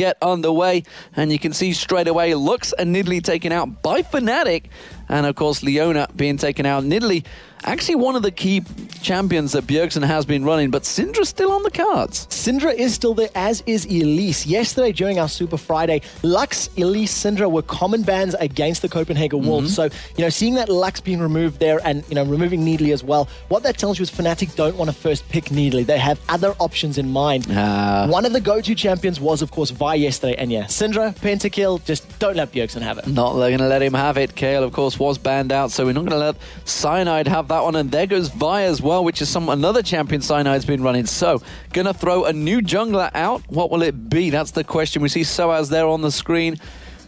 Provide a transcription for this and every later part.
get underway. And you can see straight away Lux and Nidalee taken out by Fnatic. And of course, Leona being taken out. Nidalee, actually one of the key champions that Bjergsen has been running, but Syndra's still on the cards. Syndra is still there, as is Elise. Yesterday, during our Super Friday, Lux, Elise, Syndra were common bans against the Copenhagen Wolves. So, seeing that Lux being removed there and, removing Nidalee as well, what that tells you is Fnatic don't want to first pick Nidalee. They have other options in mind. One of the go-to champions was, of course, Vi yesterday. And yeah, Syndra, pentakill, just don't let Bjergsen have it. Not going to let him have it. Kayle, of course, was banned out, so we're not going to let Cyanide have that one. And there goes Vi as well, which is another champion Cyanide's been running. So, going to throw a new jungler out. What will it be? That's the question. We see Soaz there on the screen.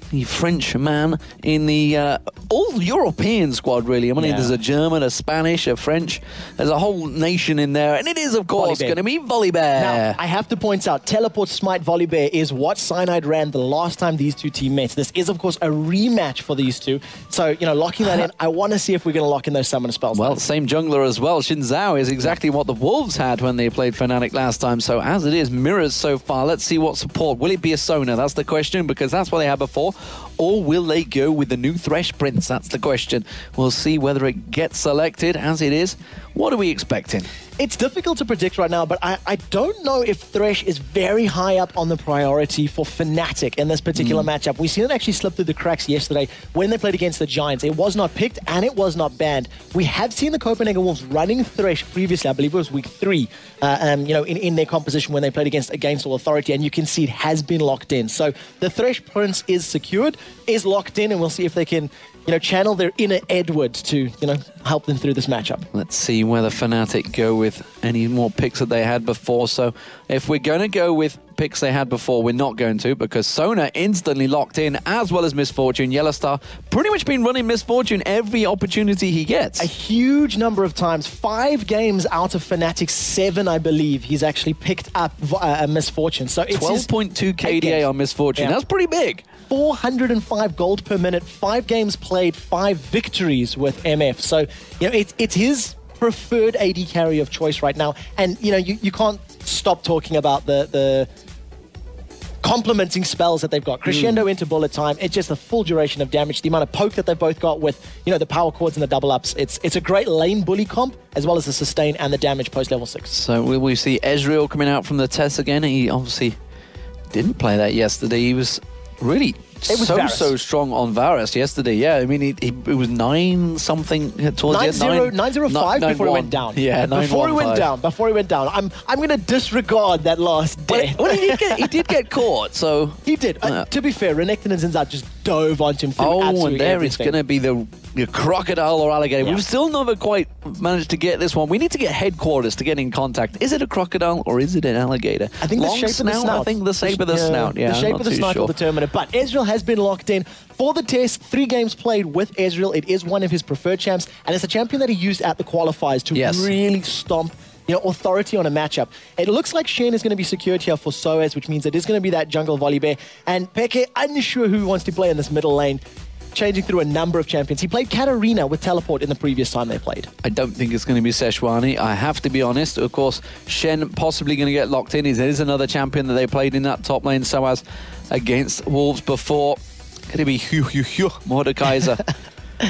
The French man in the all-European squad, really. I mean, there's a German, a Spanish, a French. There's a whole nation in there. And it is, of course, going to be Volibear. Now, I have to point out, Teleport Smite Volibear is what Cyanide ran the last time these two teammates. This is, of course, a rematch for these two. So, locking that in, I want to see if we're going to lock in those summoner spells. Well, same jungler as well. Xin Zhao is exactly what the Wolves had when they played Fnatic last time. So, as it is, mirrors so far. Let's see what support. Will it be a Sona? That's the question, because that's what they had before. Or will they go with the new Thresh Prince? That's the question. We'll see whether it gets selected. As it is, what are we expecting? It's difficult to predict right now, but I don't know if Thresh is very high up on the priority for Fnatic in this particular matchup. We've seen it actually slip through the cracks yesterday when they played against the Giants. It was not picked and it was not banned. We have seen the Copenhagen Wolves running Thresh previously. I believe it was week 3, in their composition when they played against All Authority, and you can see it has been locked in. So the Thresh Prince is secured, is locked in, and we'll see if they can channel their inner Edward to, help them through this matchup. Let's see whether Fnatic go with any more picks that they had before. So if we're going to go with picks they had before, we're not going to, because Sona instantly locked in, as well as Misfortune. Yellowstar pretty much been running Misfortune every opportunity he gets. A huge number of times. 5 games out of Fnatic's 7, I believe, he's actually picked up a Misfortune. So it's 12.2 KDA on Misfortune. That's pretty big. 405 gold per minute, 5 games played, 5 victories with MF. So, it's his preferred AD carry of choice right now. And, you can't stop talking about the complementing spells that they've got. Crescendo into bullet time. It's just a full duration of damage. The amount of poke that they've both got with, the power chords and the double ups. It's a great lane bully comp, as well as the sustain and the damage post level 6. So will we see Ezreal coming out from the test again? He obviously didn't play that yesterday. He was really so strong on Varus yesterday. Yeah, I mean, it was 9-something towards the end. 905 before he went down. Yeah, before he went down. I'm going to disregard that last day. Well, he did get caught, so... He did. To be fair, Renekton and Zinzat just dove onto him through and there it's going to be the crocodile or alligator. We've still never quite managed to get this one. We need to get headquarters to get in contact. Is it a crocodile or is it an alligator? I think the shape of the snout. I think the shape of the snout. Yeah, the shape of the snout will determine it. But Ezreal has been locked in for the test. 3 games played with Ezreal. It is one of his preferred champs, and it's a champion that he used at the qualifiers to really stomp authority on a matchup. It looks like Shen is going to be secured here for Soaz, which means it is going to be that jungle Volibear. And Peke, unsure who he wants to play in this middle lane, changing through a number of champions. He played Katarina with Teleport in the previous time they played. I don't think it's going to be Sejuani. I have to be honest. Of course, Shen possibly going to get locked in. It is another champion that they played in that top lane, Soaz against Wolves before. Could it be Mordekaiser?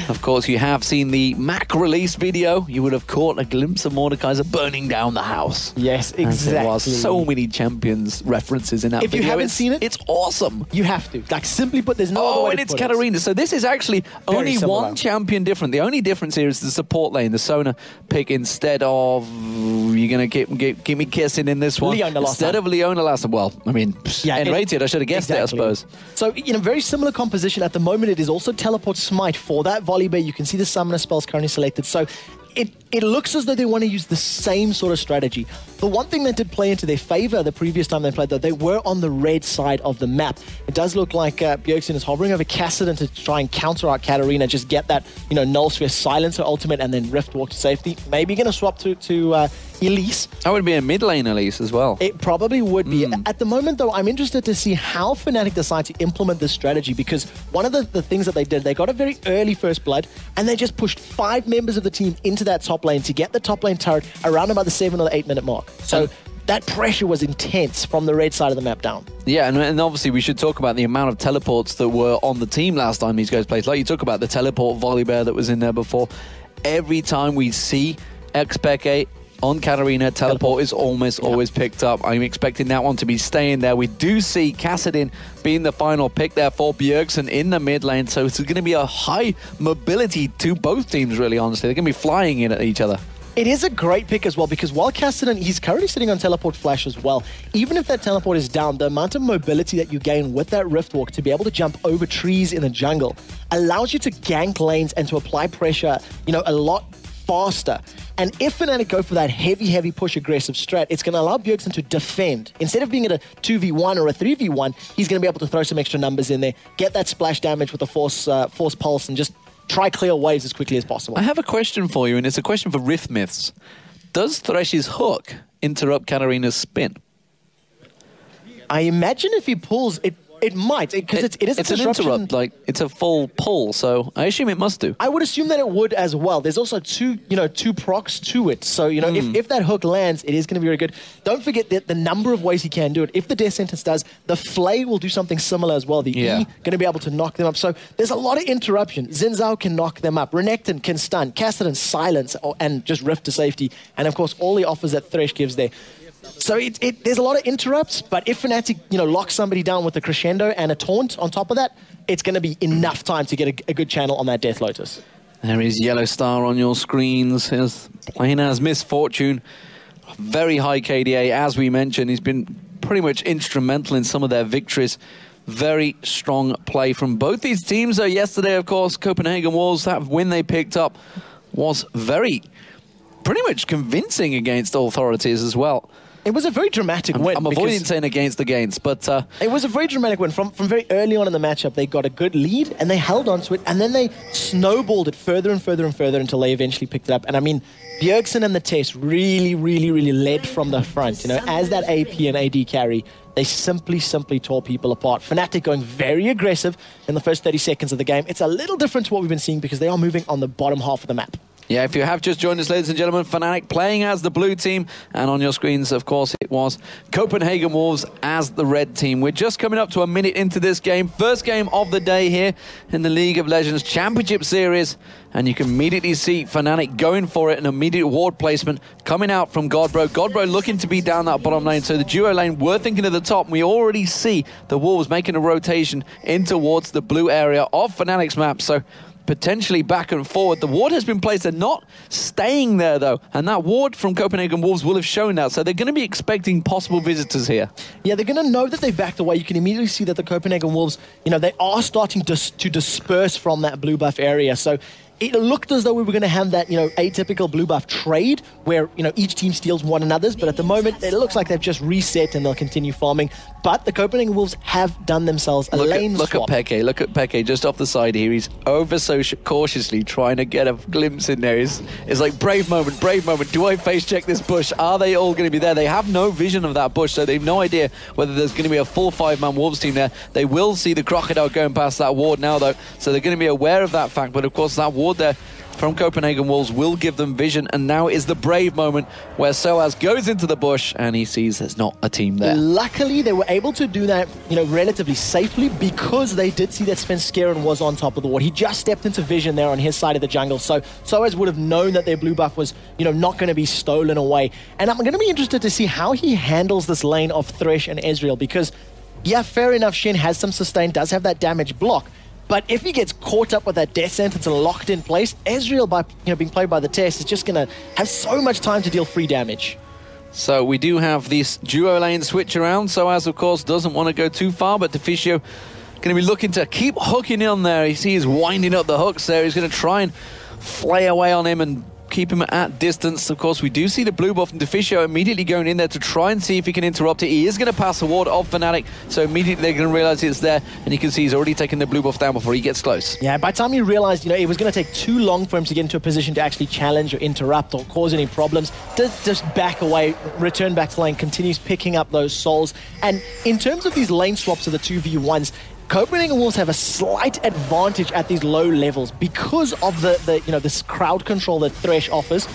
Of course, you have seen the Mac release video. You would have caught a glimpse of Mordekaiser burning down the house. Yes, exactly. There was so many champions references in that video. If you haven't seen it, it's awesome. You have to. Like, simply put, there's no other way to put it. And it's Katarina. So this is actually only one champion different. The only difference here is the support lane, the Sona pick instead of... You're going to give me kissing in this one. Leona instead of Leona last time. Well, I mean, N-rated. I should have guessed it, I suppose. So, very similar composition. At the moment, it is also Teleport Smite for that Volibear. You can see the summoner spells currently selected. So it looks as though they want to use the same sort of strategy. The one thing that did play into their favor the previous time they played, though, they were on the red side of the map. It does look like Bjergsen is hovering over Kassadin to try and counter out Katarina, just get that, Null Sphere silencer ultimate and then Rift Walk to safety. Maybe going to swap to Elise. That would be a mid lane Elise as well. It probably would be. At the moment, though, I'm interested to see how Fnatic decide to implement this strategy, because one of the things that they did, they got a very early first blood and they just pushed 5 members of the team into that top lane to get the top lane turret around about the 7 or the 8 minute mark. So that pressure was intense from the red side of the map down. Yeah, and obviously we should talk about the amount of teleports that were on the team last time these guys played. Like you talk about the teleport Volibear that was in there before. Every time we see Xpeke on Katarina, teleport is almost always picked up. I'm expecting that one to be staying there. We do see Kassadin being the final pick there for Bjergsen in the mid lane, so it's going to be a high mobility to both teams, really, honestly. They're going to be flying in at each other. It is a great pick as well, because while Kassadin, he's currently sitting on teleport flash as well. Even if that teleport is down, the amount of mobility that you gain with that rift walk to be able to jump over trees in the jungle allows you to gank lanes and to apply pressure, a lot faster. And if Fnatic go for that heavy push aggressive strat, it's going to allow Bjergsen to defend. Instead of being at a 2v1 or a 3v1, he's going to be able to throw some extra numbers in there, get that splash damage with the force pulse, and just try clear waves as quickly as possible. I have a question for you, and it's a question for Rift Myths. Does Thresh's hook interrupt Katarina's spin? I imagine if he pulls, it might, because it is a disruption. An interrupt, like it's a full pull, so I assume it must do. I would assume that it would as well. There's also two procs to it, so if that hook lands, it is going to be very good. Don't forget that the number of ways he can do it. If the death sentence does, the flay will do something similar as well. The E going to be able to knock them up. So there's a lot of interruption. Xin Zhao can knock them up. Renekton can stun. Kassadin silence and just rift to safety. And of course, all the offers that Thresh gives there. So there's a lot of interrupts, but if Fnatic, locks somebody down with a crescendo and a taunt on top of that, it's going to be enough time to get a good channel on that Death Lotus. There is Yellow Star on your screens. He's playing as Misfortune. Very high KDA, as we mentioned. He's been pretty much instrumental in some of their victories. Very strong play from both these teams. Yesterday, of course, Copenhagen Wolves, that win they picked up was pretty much convincing against authorities as well. It was a very dramatic win. I'm avoiding saying against, but... it was a very dramatic win. From very early on in the matchup, they got a good lead, and they held on to it, and then they snowballed it further and further and further until they eventually picked it up. And I mean, Bjergsen and the Test really led from the front. As that AP and AD carry, they simply tore people apart. Fnatic going very aggressive in the first 30 seconds of the game. It's a little different to what we've been seeing because they are moving on the bottom half of the map. Yeah, if you have just joined us, ladies and gentlemen, Fnatic playing as the blue team, and on your screens, of course, it was Copenhagen Wolves as the red team. We're just coming up to a minute into this game. First game of the day here in the League of Legends Championship Series, and you can immediately see Fnatic going for it, an immediate ward placement coming out from Godbro. Godbro looking to be down that bottom lane, so the duo lane were thinking of the top, and we already see the Wolves making a rotation in towards the blue area of Fnatic's map, so potentially back and forward. The ward has been placed. They're not staying there, though. And that ward from Copenhagen Wolves will have shown that. So they're going to be expecting possible visitors here. Yeah, they're going to know that they've backed away. You can immediately see that the Copenhagen Wolves, they are starting to disperse from that blue buff area. So it looked as though we were going to have that, atypical blue buff trade where, each team steals one another's. But at the moment, it looks like they've just reset and they'll continue farming. But the Copenhagen Wolves have done themselves a lane swap. Look at Peke just off the side here. He's over so cautiously trying to get a glimpse in there. It's like brave moment. Do I face check this bush? Are they all going to be there? They have no vision of that bush, so they have no idea whether there's going to be a full 5-man Wolves team there. They will see the Crocodile going past that ward now, though, so they're going to be aware of that fact. But of course, that ward there from Copenhagen Wolves will give them vision, and now is the brave moment where Soaz goes into the bush and he sees there's not a team there. Luckily, they were able to do that, relatively safely because they did see that Svenskeren was on top of the ward. He just stepped into vision there on his side of the jungle, so Soaz would have known that their blue buff was, not going to be stolen away. And I'm going to be interested to see how he handles this lane of Thresh and Ezreal because, yeah, fair enough, Shen has some sustain, does have that damage block. But if he gets caught up with that death sentence and locked in place, Ezreal, by being played by the Test, is just going to have so much time to deal free damage. So we do have this duo lane switch around. Soaz, of course, doesn't want to go too far, but Deficio going to be looking to keep hooking in there. You see he's winding up the hooks there. He's going to try and flay away on him and keep him at distance. Of course, we do see the blue buff and Deficio immediately going in there to try and see if he can interrupt it. He is going to pass the ward of Fnatic, so immediately they're going to realize it's there, and you can see he's already taken the blue buff down before he gets close. Yeah, by the time he realized, it was going to take too long for him to get into a position to actually challenge or interrupt or cause any problems, just back away, return back to lane, continues picking up those souls. And in terms of these lane swaps of the 2v1s, Copenhagen Wolves have a slight advantage at these low levels because of the this crowd control that Thresh offers.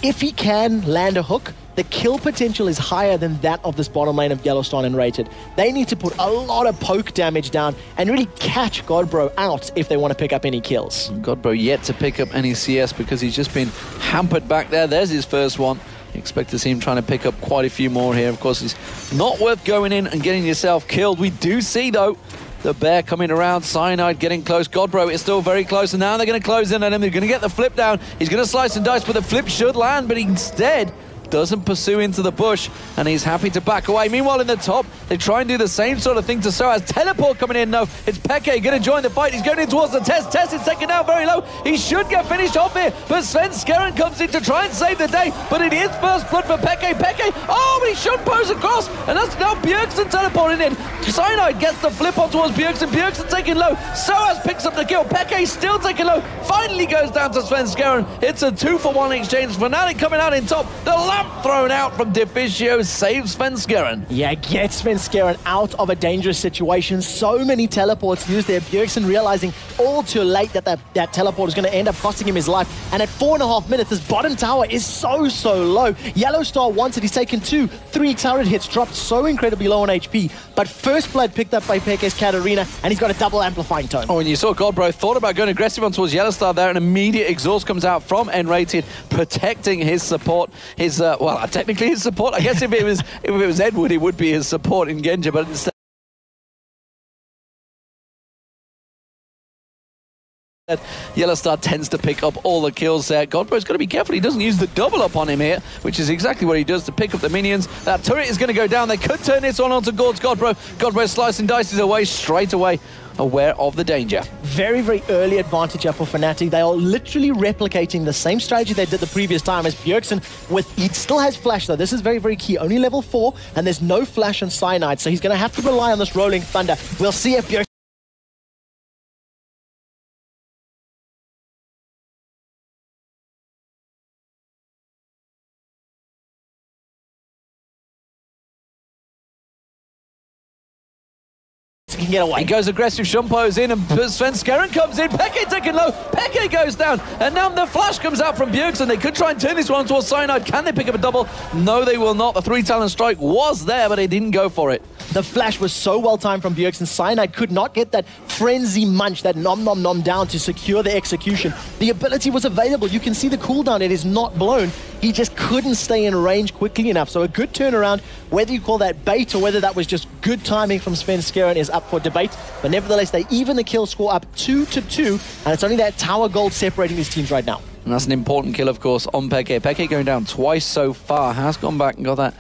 If he can land a hook, the kill potential is higher than that of this bottom lane of Yellowstone and Rated. They need to put a lot of poke damage down and really catch Godbro out if they want to pick up any kills. Godbro yet to pick up any CS because he's just been hampered back there. There's his first one. Expect to see him trying to pick up quite a few more here. Of course, it's not worth going in and getting yourself killed. We do see, though, the bear coming around, Cyanide getting close. Godbro is still very close, and now they're going to close in on him. They're going to get the flip down. He's going to slice and dice, but the flip should land, but instead doesn't pursue into the bush, and he's happy to back away. Meanwhile, in the top, they try and do the same sort of thing to Soaz. Teleport coming in, no. It's Peke going to join the fight. He's going in towards the Test. Test is taken down very low. He should get finished off here, but Sven Skeren comes in to try and save the day, but it is first blood for Peke. Peke, oh, but he should pose across, and that's now Bjergsen teleporting in. Cyanide gets the flip on towards Bjergsen. Bjergsen taking low. Soaz picks up the kill. Peke still taking low. Finally goes down to Sven Skeren. It's a 2-for-1 exchange. Fnatic coming out in top. The lamp thrown out from Deficio saves Sven Skeren. Yeah, gets Sven Skeren out of a dangerous situation. So many teleports used there. Bjergsen realizing all too late that that teleport is going to end up costing him his life. And at 4.5 minutes, this bottom tower is so low. Yellow Star wants it. He's taken 2-3 turret hits, dropped so incredibly low on HP. But first blood picked up by Peke's Katarina, and he's got a double amplifying tome. Oh, and you saw Godbro thought about going aggressive on towards Yellow Star there, and immediate exhaust comes out from N-Rated, protecting his support. His, well, technically his support. I guess if it was Edward, it would be his support in Genja, but instead Yellow Star tends to pick up all the kills there. Godbro's got to be careful he doesn't use the double up on him here, which is exactly what he does to pick up the minions. That turret is going to go down. They could turn this one onto Godbro. Godbro slicing dices away straight away, aware of the danger. Very early advantage up for Fnatic. They are literally replicating the same strategy they did the previous time as Bjergsen. He still has flash though. This is very key. Only level 4, and there's no flash on Cyanide, so he's going to have to rely on this rolling thunder. We'll see if Bjergsen can get away. He goes aggressive, Shumpo's in, and Sven Skeren comes in. Peke taking low. Peke goes down, and now the flash comes out from Bjergsen. They could try and turn this one towards Cyanide. Can they pick up a double? No, they will not. The 3-talent strike was there, but they didn't go for it. The flash was so well timed from Bjergsen. Cyanide could not get that frenzy munch, that nom down to secure the execution. The ability was available. You can see the cooldown. It is not blown. He just couldn't stay in range quickly enough. So a good turnaround, whether you call that bait or whether that was just good timing from Sven Skeren is up for debate. But nevertheless, they even the kill score up 2-2, and it's only that tower gold separating these teams right now. And that's an important kill, of course, on Peke. Peke going down twice so far, has gone back and got that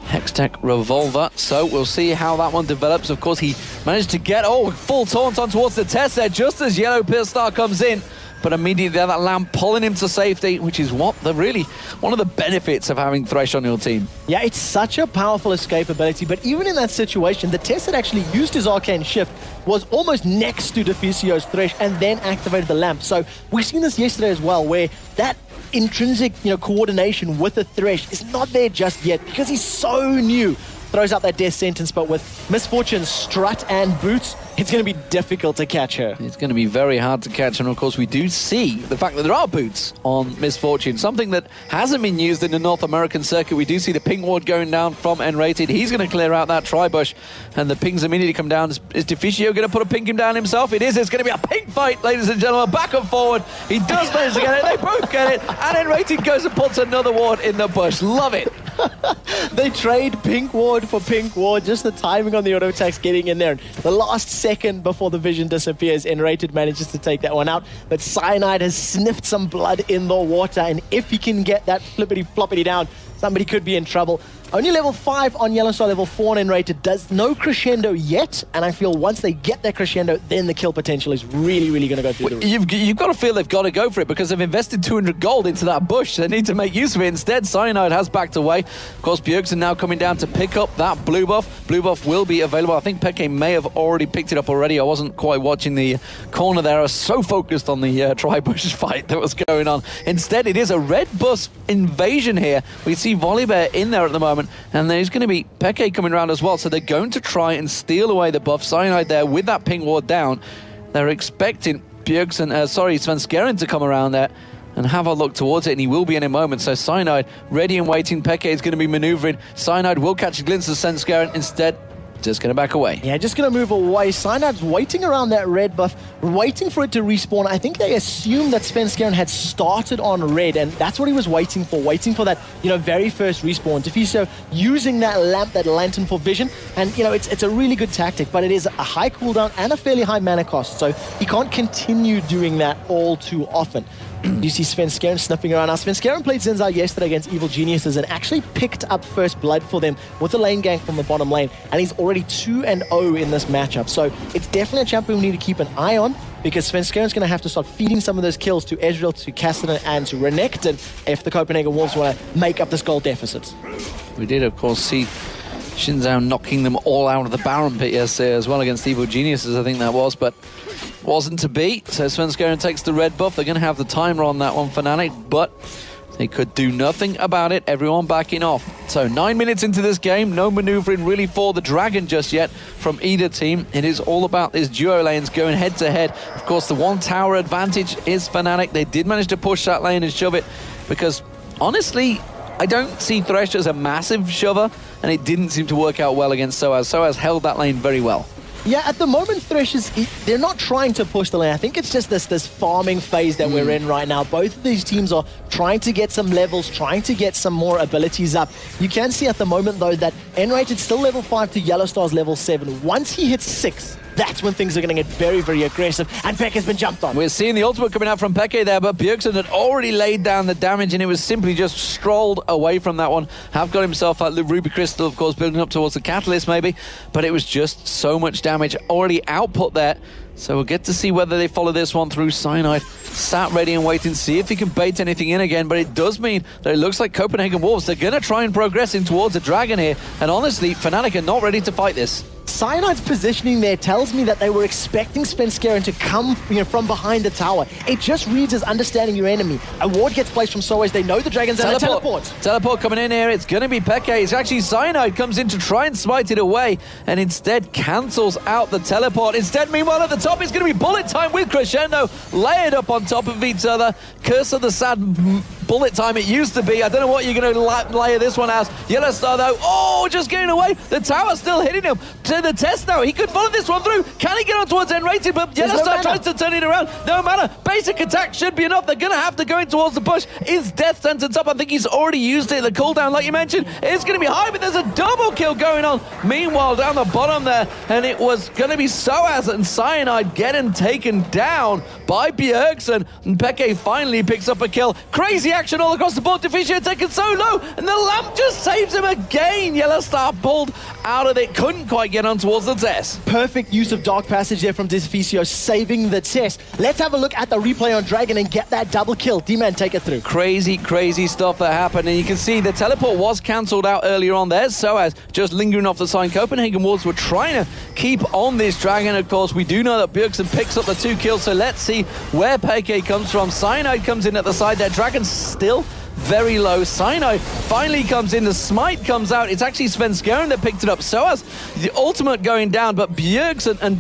Hextech revolver, so we'll see how that one develops. Of course, he managed to get full taunt on towards the Test there just as Yellow Star comes in, but immediately that lamp pulling him to safety, which is one of the benefits of having Thresh on your team. Yeah, it's such a powerful escape ability, but even in that situation, the Test that actually used his arcane shift was almost next to Deficio's Thresh and then activated the lamp. So we've seen this yesterday as well, where that intrinsic coordination with the Thresh is not there just yet because he's so new. Throws out that death sentence, but with Misfortune's strut and boots, it's going to be difficult to catch her. It's going to be very hard to catch, and of course we do see the fact that there are boots on Misfortune, something that hasn't been used in the North American circuit. We do see the ping ward going down from N-Rated. He's going to clear out that tri-bush, and the pings immediately come down. Is Deficio going to put a ping him down himself? It is. It's going to be a ping fight, ladies and gentlemen, back and forward. He does manage to get it. They both get it, and N-Rated goes and puts another ward in the bush. Love it. They trade pink ward for pink ward, just the timing on the auto attacks getting in there. The last second before the vision disappears, N-Rated manages to take that one out, but Cyanide has sniffed some blood in the water, and if he can get that flippity-floppity down, somebody could be in trouble. Only level 5 on Yellow Star, level 4 on N-Rated. Does no crescendo yet, and I feel once they get that crescendo, then the kill potential is really going to go through the roof. You've got to feel they've got to go for it because they've invested 200 gold into that bush. They need to make use of it. Instead, Cyanide has backed away. Of course, Bjergsen now coming down to pick up that blue buff. Blue buff will be available. I think Peke may have already picked it up already. I wasn't quite watching the corner there. I was so focused on the tri-bush fight that was going on. Instead, it is a red bus invasion here. We see Volibear in there at the moment, and there's going to be Peke coming around as well, so they're going to try and steal away the buff. Cyanide there with that ping ward down. They're expecting Sven Skeren to come around there. and have a look towards it, and he will be in a moment. So Cyanide ready and waiting. Peke is going to be maneuvering. Cyanide will catch a glimpse of Svenskeren. Instead, just going to back away. Yeah, just going to move away. Cyanide's waiting around that red buff, waiting for it to respawn. I think they assumed that Svenskeren had started on red, and that's what he was waiting for that, very first respawn. Deficio using that lamp, that lantern for vision, and, it's a really good tactic, but it is a high cooldown and a fairly high mana cost, so he can't continue doing that all too often. You see Svenskeren sniffing around. Now, Svenskeren played Xin Zhao yesterday against Evil Geniuses and actually picked up first blood for them with a lane gank from the bottom lane, and he's already 2-0 in this matchup. So it's definitely a champion we need to keep an eye on, because Svenskeren's going to have to start feeding some of those kills to Ezreal, to Cassidy, and to Renekton if the Copenhagen Wolves want to make up this goal deficit. We did, of course, see Xin Zhao knocking them all out of the Baron pit yesterday as well against Evil Geniuses, I think that was, but wasn't to be. So Svenskeren takes the red buff. They're going to have the timer on that one, Fnatic, but they could do nothing about it. Everyone backing off. So 9 minutes into this game, no maneuvering really for the Dragon just yet from either team. It is all about these duo lanes going head to head. Of course, the one tower advantage is Fnatic. They did manage to push that lane and shove it, because honestly, I don't see Thresh as a massive shover, and it didn't seem to work out well against Soaz. Soaz held that lane very well. Yeah, at the moment, Thresh they're not trying to push the lane. I think it's just this farming phase that we're in right now. Both of these teams are trying to get some levels, trying to get some more abilities up. You can see at the moment, though, that N-Rated still level 5 to Yellowstar's level 7. Once he hits 6, that's when things are going to get very, very aggressive, and Peke has been jumped on. We're seeing the ultimate coming out from Peke there, but Bjergsen had already laid down the damage, and it was simply just strolled away from that one. Have got himself out the Ruby Crystal, of course, building up towards the Catalyst maybe, but it was just so much damage already output there. So we'll get to see whether they follow this one through. Cyanide sat ready and waiting to see if he can bait anything in again, but it does mean that it looks like Copenhagen Wolves, they're going to try and progress in towards a Dragon here, and honestly, Fnatic are not ready to fight this. Cyanide's positioning there tells me that they were expecting Svenskeren to come from behind the tower. It just reads as understanding your enemy. A ward gets placed from Soaz. They know the Dragon's in a teleport. Teleport coming in here. It's going to be Peke. It's actually Cyanide comes in to try and smite it away, and instead cancels out the teleport. Instead, meanwhile, at the top, it's going to be bullet time with Crescendo layered up on top of each other. Curse of the Sad bullet time it used to be. I don't know what you're going to layer this one as. Yellowstar, though, just getting away. The tower's still hitting him. To the test now. He could follow this one through. Can he get on towards N-Rated? But Yellowstar tries to turn it around. No matter. Basic attack should be enough. They're going to have to go in towards the push. Is Death Sentence up? I think he's already used it. The cooldown, like you mentioned, is going to be high, but there's a double kill going on. Meanwhile, down the bottom there, and it was going to be Soaz and Cyanide getting taken down by Bjergsen, and Peke finally picks up a kill. Crazy action all across the board. Deficio taken so low, and the lamp just saves him again. Yellowstar pulled out of it. Couldn't quite get on towards the test. Perfect use of Dark Passage there from Deficio, saving the test. Let's have a look at the replay on Dragon and get that double kill. D-Man, take it through. Crazy, crazy stuff that happened, and you can see the teleport was cancelled out earlier on there. Soaz just lingering off the side. Copenhagen Wolves were trying to keep on this Dragon, of course. We do know that Bjergsen picks up the 2 kills, so let's see where Peke comes from. Cyanide comes in at the side there. Dragon's still very low. Cyanide finally comes in. The smite comes out. It's actually Svenskeren that picked it up. Soaz, the ultimate going down, but Bjergsen and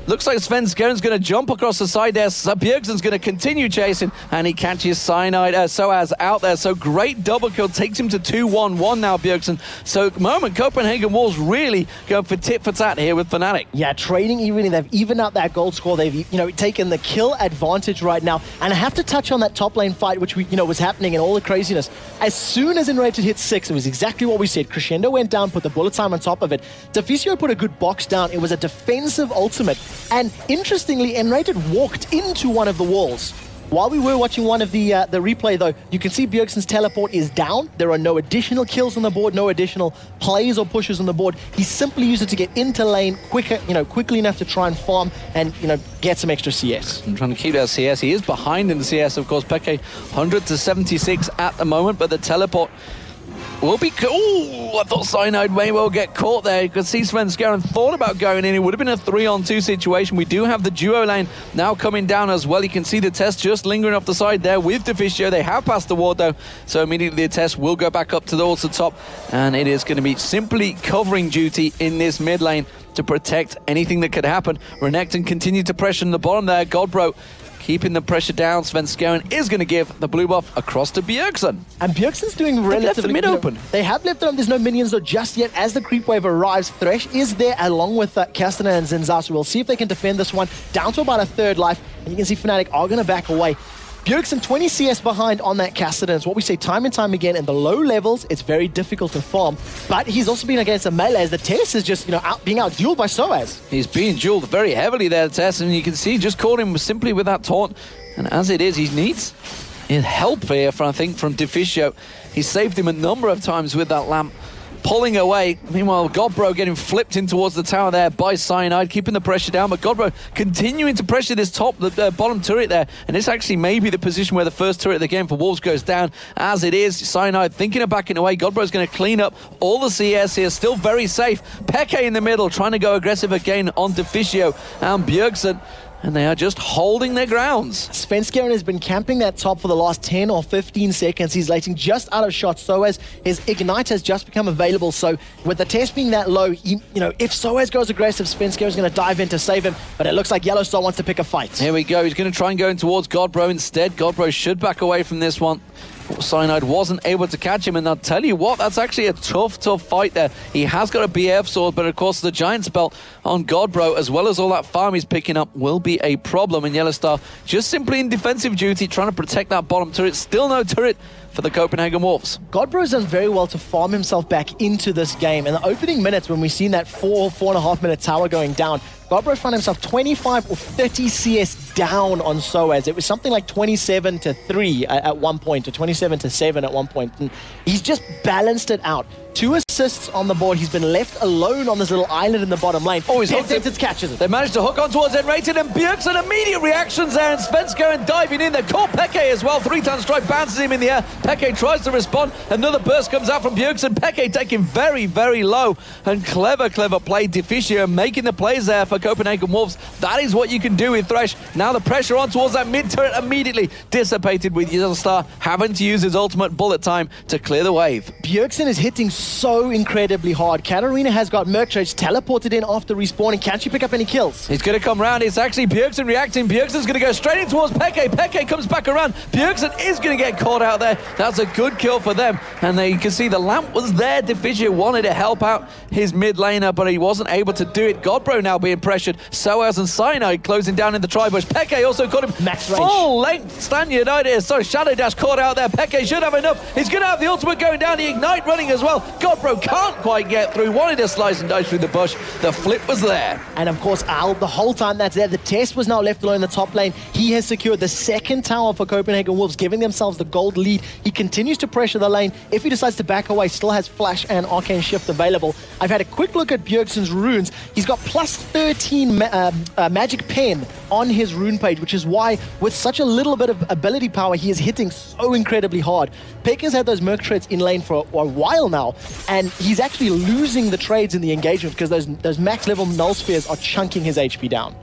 looks like Svenskeren's going to jump across the side there. So Bjergsen's going to continue chasing, and he catches Soaz out there. So great double kill. Takes him to 2-1-1 now, Bjergsen. So at the moment, Copenhagen Wolves really going for tit for tat here with Fnatic. Yeah, trading evenly. They've evened out that gold score. They've taken the kill advantage right now. And I have to touch on that top lane fight, which was happening and all the craziness. As soon as N-Rated hit 6, it was exactly what we said. Crescendo went down, put the bullet time on top of it. Deficio put a good box down. It was a defensive ultimate. And interestingly, N-Rated walked into one of the walls. While we were watching one of the replay, though, you can see Bjergsen's teleport is down. There are no additional kills on the board, no additional plays or pushes on the board. He simply used it to get into lane quickly enough to try and farm and, get some extra CS. I'm trying to keep that CS. He is behind in the CS, of course. Peke 100 to 76 at the moment, but the teleport will be cool. I thought Cyanide may well get caught there. You could see Svenskeren thought about going in. It would have been a 3-on-2 situation. We do have the duo lane now coming down as well. You can see the test just lingering off the side there with Deficio. They have passed the ward though, so immediately the test will go back up towards the top, and it is going to be simply covering duty in this mid lane to protect anything that could happen. Renekton continued to pressure in the bottom there. Godbro keeping the pressure down. Svenskeren is going to give the blue buff across to Bjergsen. And Bjergsen's doing relatively... left the mid open. They have left it on. There's no minions though just yet. As the creep wave arrives, Thresh is there along with Castaner and Zinzao. So we'll see if they can defend this one. Down to about a third life. And you can see Fnatic are going to back away. Bjergsen 20 CS behind on that Castaner. It's what we say time and time again. In the low levels, it's very difficult to farm. But he's also been against a melee as the Tess is just, being out-dueled by Soaz. He's being dueled very heavily there, Tess, and you can see just caught him simply with that taunt. And as it is, he needs help here, I think, from Deficio. He saved him a number of times with that lamp. Pulling away. Meanwhile, Godbro getting flipped in towards the tower there by Cyanide, keeping the pressure down, but Godbro continuing to pressure this the bottom turret there, and it's actually maybe the position where the first turret of the game for Wolves goes down. As it is, Cyanide thinking of backing away. Godbro's going to clean up all the CS here, still very safe. Peke in the middle, trying to go aggressive again on Deficio and Bjergsen. And they are just holding their grounds. Svenskeren has been camping that top for the last 10 or 15 seconds. He's lighting just out of shot. Soaz, his Ignite has just become available. So with the test being that low, if Soaz goes aggressive, Svenskeren is going to dive in to save him. But it looks like Yellowstar wants to pick a fight. Here we go. He's going to try and go in towards Godbro instead. Godbro should back away from this one. Cyanide wasn't able to catch him, and I'll tell you what, that's actually a tough fight there. He has got a BF sword, but of course the Giant's belt on Godbro, as well as all that farm he's picking up, will be a problem. And Yellowstar just simply in defensive duty, trying to protect that bottom turret. Still no turret for the Copenhagen Wolves. Godbro's done very well to farm himself back into this game. In the opening minutes, when we've seen that 4.5 minute tower going down, Godbro found himself 25 or 30 CS down on Soaz. It was something like 27-3 at one point, or 27-7 at one point. And he's just balanced it out. 2 assists on the board. He's been left alone on this little island in the bottom lane. Oh, he's hooked it. Catches it. They managed to hook on towards Enrated, and Bjergsen immediate reactions there, and Svenskeren diving in there. Caught Peke as well. 3-ton strike bounces him in the air. Peke tries to respond. Another burst comes out from Bjergsen. Peke taking very, very low. And clever play. Deficio making the plays there for Copenhagen Wolves. That is what you can do with Thresh. Now the pressure on towards that mid turret immediately dissipated with Yellowstar having to use his ultimate bullet time to clear the wave. Bjergsen is hitting so incredibly hard. Katarina has got Merc Trades teleported in after respawning. Can she pick up any kills? He's going to come round. It's actually Bjergsen reacting. Bjergsen's going to go straight in towards Peke. Peke comes back around. Bjergsen is going to get caught out there. That's a good kill for them. And there you can see the lamp was there. Deficio wanted to help out his mid laner, but he wasn't able to do it. Godbro now being pressured. Soaz and Cyanide closing down in the tri-bush. Peke also caught him. Max range. Full length Shadow Dash caught out there. Peke should have enough. He's going to have the ultimate going down. The Ignite running as well. Godbro can't quite get through. Wanted to slice and dice through the bush. The flip was there. And of course, Al, the whole time that's there, the Test was now left alone in the top lane. He has secured the second tower for Copenhagen Wolves, giving themselves the gold lead. He continues to pressure the lane. If he decides to back away, still has Flash and Arcane Shift available. I've had a quick look at Bjergsen's runes. He's got plus 13 magic pen on his rune page, which is why, with such a little bit of ability power, he is hitting so incredibly hard. Peker's had those Merc Trades in lane for a while now, and he's actually losing the trades in the engagement because those max level null spheres are chunking his HP down.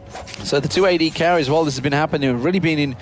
So the 2 AD carries, while this has been happening, have really been in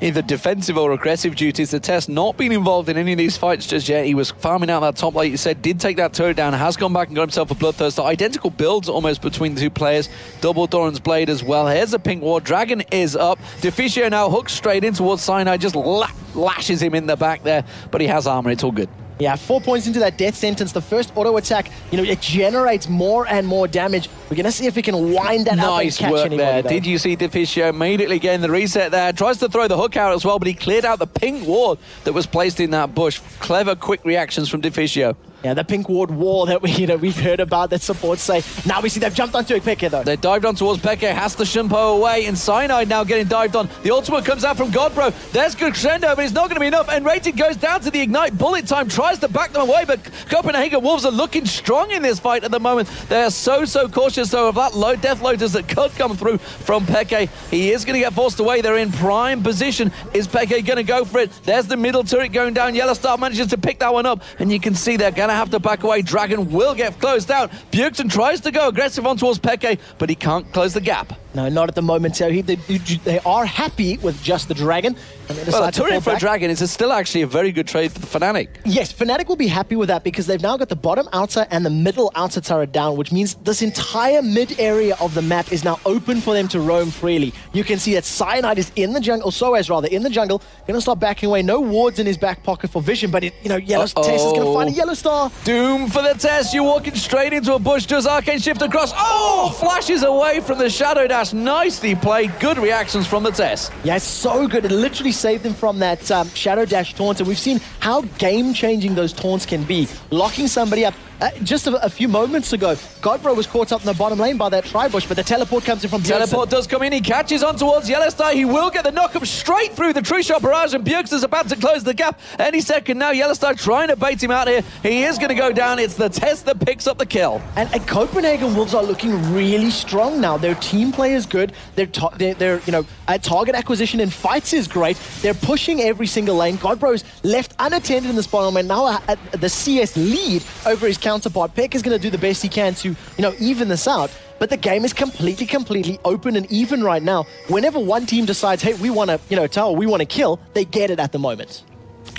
either defensive or aggressive duties. The Test not been involved in any of these fights just yet. He was farming out that top, like you said, did take that turret down, has gone back and got himself a Bloodthirster. Identical builds almost between the two players. Double Doran's Blade as well. Here's a pink ward. Dragon is up. Deficio now hooks straight in towards Cyanide, just lashes him in the back there, but he has armor. It's all good. Yeah, 4 points into that death sentence. The first auto attack, it generates more and more damage. We're going to see if we can wind that up and catch anybody. Nice work there. Though. Did you see Deficio immediately getting the reset there? Tries to throw the hook out as well, but he cleared out the pink ward that was placed in that bush. Clever, quick reactions from Deficio. Yeah, the pink ward wall that we've heard about that supports say. Now we see they've jumped onto Peke though. They dived on towards Peke, has to Shimpo away, and Cyanide now getting dived on. The ultimate comes out from Godbro. There's good crescendo, but it's not going to be enough. And Rated goes down to the Ignite. Bullet Time tries to back them away, but Copenhagen Wolves are looking strong in this fight at the moment. They are so cautious though of that low Death Lotus that could come through from Peke. He is going to get forced away. They're in prime position. Is Peke going to go for it? There's the middle turret going down. Yellowstar manages to pick that one up, and you can see they're going to have to back away. Dragon will get closed out. Bjergsen tries to go aggressive on towards Peke, but he can't close the gap. No, not at the moment. So they are happy with just the Dragon. And well, a turret for a Dragon is still actually a very good trade for the Fnatic. Yes, Fnatic will be happy with that because they've now got the bottom outer and the middle outer turret down, which means this entire mid area of the map is now open for them to roam freely. You can see that Cyanide is in the jungle, or Soaz rather, in the jungle. Going to start backing away. No wards in his back pocket for vision, but Yellow Tess is going to find a Yellow Star. Doom for the Tess. You're walking straight into a bush. Does Arcane shift across? Oh, flashes away from the Shadow Dash. Nicely played. Good reactions from the Tess. Yeah, it's so good. It literally saved them from that Shadow Dash taunt, and we've seen how game-changing those taunts can be. Locking somebody up. Just a few moments ago, Godbro was caught up in the bottom lane by that Tribush, but the teleport comes in from Bjergsen. Teleport does come in. He catches on towards Yellowstar. He will get the knock-up straight through the True Shot Barrage, and Bjergsen's about to close the gap any second now. Yellowstar trying to bait him out here. He is going to go down. It's the Tess that picks up the kill. And Copenhagen Wolves are looking really strong now. Their team play is good. Their target acquisition in fights is great. They're pushing every single lane. Godbro's left unattended in the bottom lane. Now at the CS lead over his counterpart. Peck is going to do the best he can to, even this out. But the game is completely open and even right now. Whenever one team decides, hey, we want to, tower, we want to kill, they get it at the moment.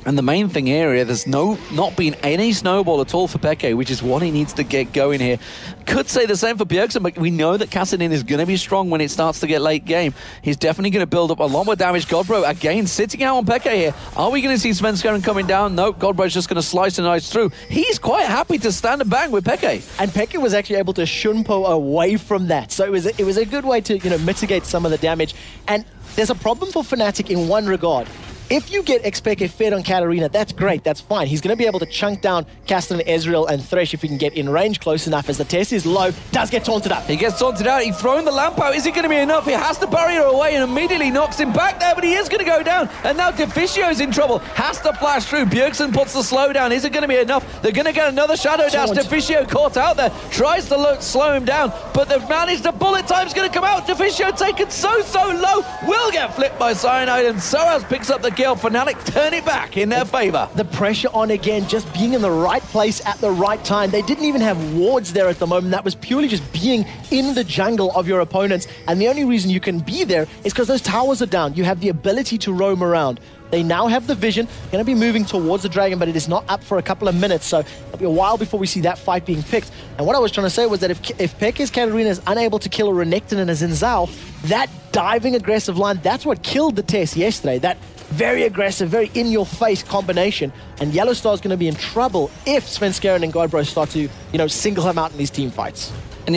And the main thing here, there's not been any snowball at all for Peke, which is what he needs to get going here. Could say the same for Bjergsen, but we know that Kassadin is going to be strong when it starts to get late game. He's definitely going to build up a lot more damage. Godbro, again, sitting out on Peke here. Are we going to see Svenskeren coming down? No, Godbro's just going to slice and ice through. He's quite happy to stand and bang with Peke. And Peke was actually able to Shunpo away from that. So it was a good way to, mitigate some of the damage. And there's a problem for Fnatic in one regard. If you get XPK fed on Katarina, that's great, that's fine. He's going to be able to chunk down Castellan, Ezreal, and Thresh if he can get in range close enough, as the Tess is low, does get taunted up. He gets taunted out, he's throwing the lamp out. Is it going to be enough? He has to barrier away and immediately knocks him back there, but he is going to go down. And now Deficio's in trouble, has to flash through. Bjergsen puts the slowdown. Is it going to be enough? They're going to get another Shadow Dash. Deficio caught out there, tries to slow him down, but they've managed. The bullet time's going to come out. Deficio taken so low, will get flipped by Cyanide, and Soaz picks up the kill. Fnatic turn it back in their favor. The pressure on again, just being in the right place at the right time. They didn't even have wards there at the moment. That was purely just being in the jungle of your opponents. And the only reason you can be there is because those towers are down. You have the ability to roam around. They now have the vision, going to be moving towards the Dragon, but it is not up for a couple of minutes, so it'll be a while before we see that fight being picked. And what I was trying to say was that if Peke's Katarina is unable to kill a Renekton and a Xin Zhao, that diving aggressive line, that's what killed the Tess yesterday. That very aggressive, very in-your-face combination. And Yellowstar's going to be in trouble if Svenskeren and Godbro start to, single him out in these team fights. And,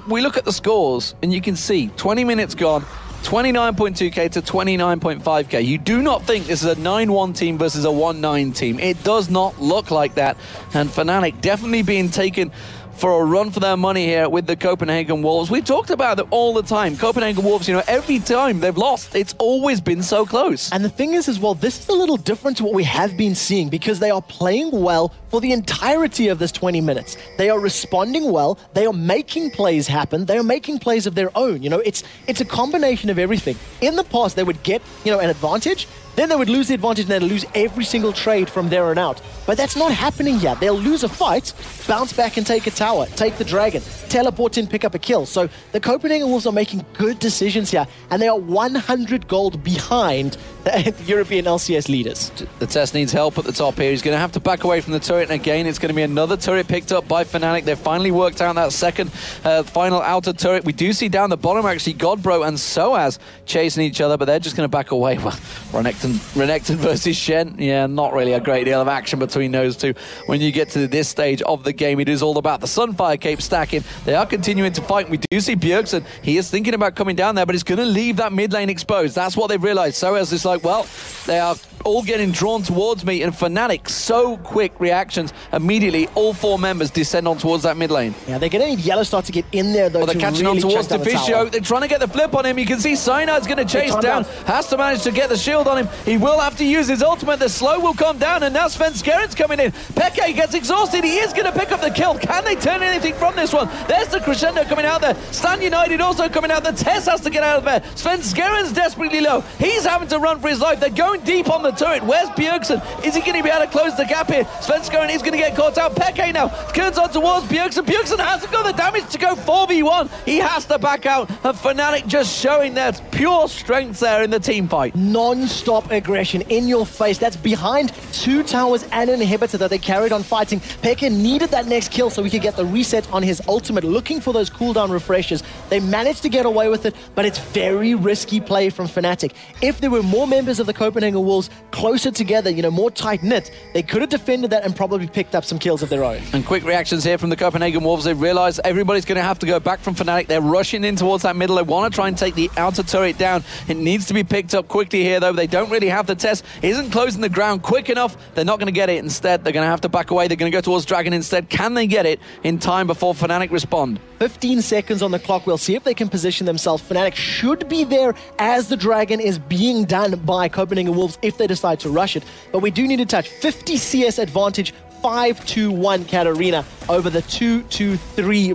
we look at the scores, and you can see 20 minutes gone, 29.2k to 29.5k. You do not think this is a 9-1 team versus a 1-9 team. It does not look like that. And Fnatic definitely being taken for a run for their money here with the Copenhagen Wolves. We talked about it all the time. Copenhagen Wolves, every time they've lost, it's always been so close. And the thing is as well, this is a little different to what we have been seeing because they are playing well for the entirety of this 20 minutes. They are responding well. They are making plays happen. They are making plays of their own. It's a combination of everything. In the past, they would get, an advantage. Then they would lose the advantage and they'd lose every single trade from there on out. But that's not happening yet. They'll lose a fight, bounce back and take a tower, take the Dragon, teleport in, pick up a kill. So the Copenhagen Wolves are making good decisions here, and they are 100 gold behind the European LCS leaders. The Tess needs help at the top here. He's going to have to back away from the turret, and again, it's going to be another turret picked up by Fnatic. They've finally worked out that second final outer turret. We do see down the bottom, actually, Godbro and Soaz chasing each other, but they're just going to back away. Well, Renekton versus Shen. Yeah, not really a great deal of action between those two. When you get to this stage of the game, it is all about the Sunfire Cape stacking. They are continuing to fight. We do see Bjergsen. He is thinking about coming down there, but he's going to leave that mid lane exposed. That's what they've realized. Soaz is like, well, they are all getting drawn towards me, and Fnatic, so quick reactions. Immediately, all four members descend on towards that mid lane. Yeah, they're going to need Yellowstar to get in there, though. Well, they're catching really on towards Deficio. They're trying to get the flip on him. You can see Cyanide's going to chase down. Has to manage to get the shield on him. He will have to use his ultimate. The slow will come down, and now Svenskeren's coming in. Peke gets exhausted. He is going to pick up the kill. Can they turn anything from this one? There's the crescendo coming out there. Stan United also coming out. The Tess has to get out of there. Svenskeren's desperately low. He's having to run for his life. They're going deep on the turret. Where's Bjergsen? Is he going to be able to close the gap here? Svenskeren is going to get caught out. Peke now turns on towards Bjergsen. Bjergsen hasn't got the damage to go 4v1. He has to back out. And Fnatic just showing their pure strength there in the team fight. Non-stop aggression in your face. That's behind 2 towers and an inhibitor that they carried on fighting. Peke needed that next kill so he could get the reset on his ultimate, looking for those cooldown refreshes. They managed to get away with it, but it's very risky play from Fnatic. If there were more members of the Copenhagen Wolves closer together, you know, more tight-knit, they could have defended that and probably picked up some kills of their own. And quick reactions here from the Copenhagen Wolves. They realize everybody's going to have to go back from Fnatic. They're rushing in towards that middle. They want to try and take the outer turret down. It needs to be picked up quickly here, though. They don't really have the test. Isn't closing the ground quick enough. They're not going to get it. Instead, they're going to have to back away. They're going to go towards Dragon instead. Can they get it in time before Fnatic respond? 15 seconds on the clock. We'll see if they can position themselves. Fnatic should be there as the Dragon is being done by Copenhagen Wolves if they decide to rush it. But we do need to touch 50 CS advantage. 5-2-1 Katarina over the 2-2-3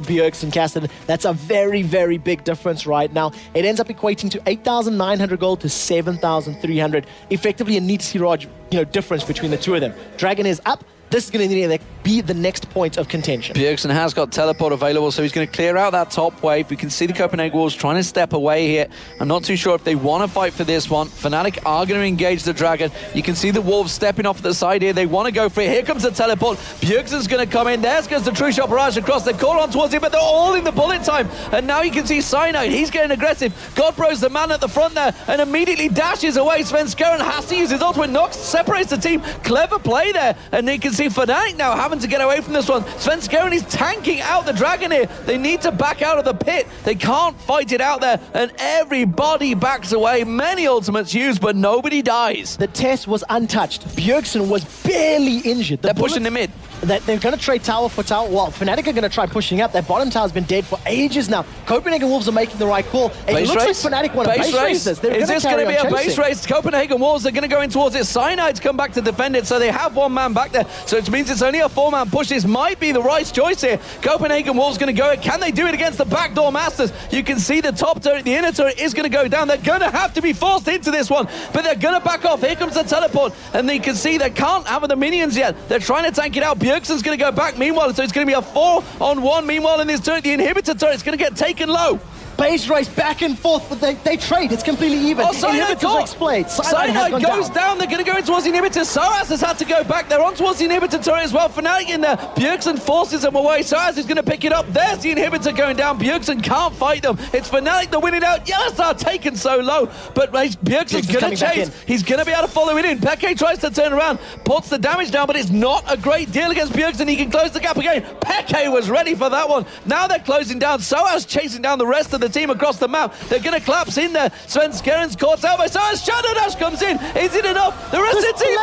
Bjergsen Cassidy. That's a very, very big difference right now. It ends up equating to 8,900 gold to 7,300. Effectively a neat Siraj, difference between the two of them. Dragon is up. This is going to be the next point of contention. Bjergsen has got teleport available, so he's going to clear out that top wave. We can see the Copenhagen Wolves trying to step away here. I'm not too sure if they want to fight for this one. Fnatic are going to engage the Dragon. You can see the Wolves stepping off the side here. They want to go for it. Here comes the teleport. Bjergsen's going to come in. There goes the True Shot Barrage across. They call on towards him, but they're all in the bullet time. And now you can see Cyanide. He's getting aggressive. Godbro's the man at the front there and immediately dashes away. Svenskeren has to use his ultimate. Nox separates the team. Clever play there. And you can see Fnatic now having to get away from this one. Svenskeren is tanking out the Dragon here. They need to back out of the pit. They can't fight it out there, and everybody backs away. Many ultimates used, but nobody dies. The test was untouched. Bjergsen was barely injured. They're pushing the mid. They're going to trade tower for tower. Well, Fnatic are going to try pushing up. Their bottom tower's been dead for ages now. Copenhagen Wolves are making the right call. It looks like Fnatic want to base race this. Is this going to be a base race? Copenhagen Wolves are going to go in towards it. Cyanide's come back to defend it, so they have one man back there. So it means it's only a 4-man push. This might be the right choice here. Copenhagen Wolves going to go. Can they do it against the backdoor Masters? You can see the top turret, the inner turret is going to go down. They're going to have to be forced into this one, but they're going to back off. Here comes the teleport, and you can see they can't have the minions yet. They're trying to tank it out. Bjergsen's going to go back. Meanwhile, so it's going to be a 4-on-1. Meanwhile, in this turret, the inhibitor turret is going to get taken low. Base race back and forth, but they trade. It's completely even. Inhibitors explode. Cyanide goes down. They're going to go in towards the inhibitor. Soaz has had to go back. They're on towards the inhibitor turret as well. Fnatic in there. Bjergsen forces them away. Soaz is going to pick it up. There's the inhibitor going down. Bjergsen can't fight them. It's Fnatic that win it out. Yellowstar taken so low, but Bjergsen's going to chase. He's going to be able to follow it in. Peke tries to turn around, puts the damage down, but it's not a great deal against Bjergsen. He can close the gap again. Peke was ready for that one. Now they're closing down. Soaz chasing down the rest of the team across the map. They're going to collapse in there. Svenskeren's caught out by Soaz. Shadow Dash comes in. Is it enough? The rest of the team,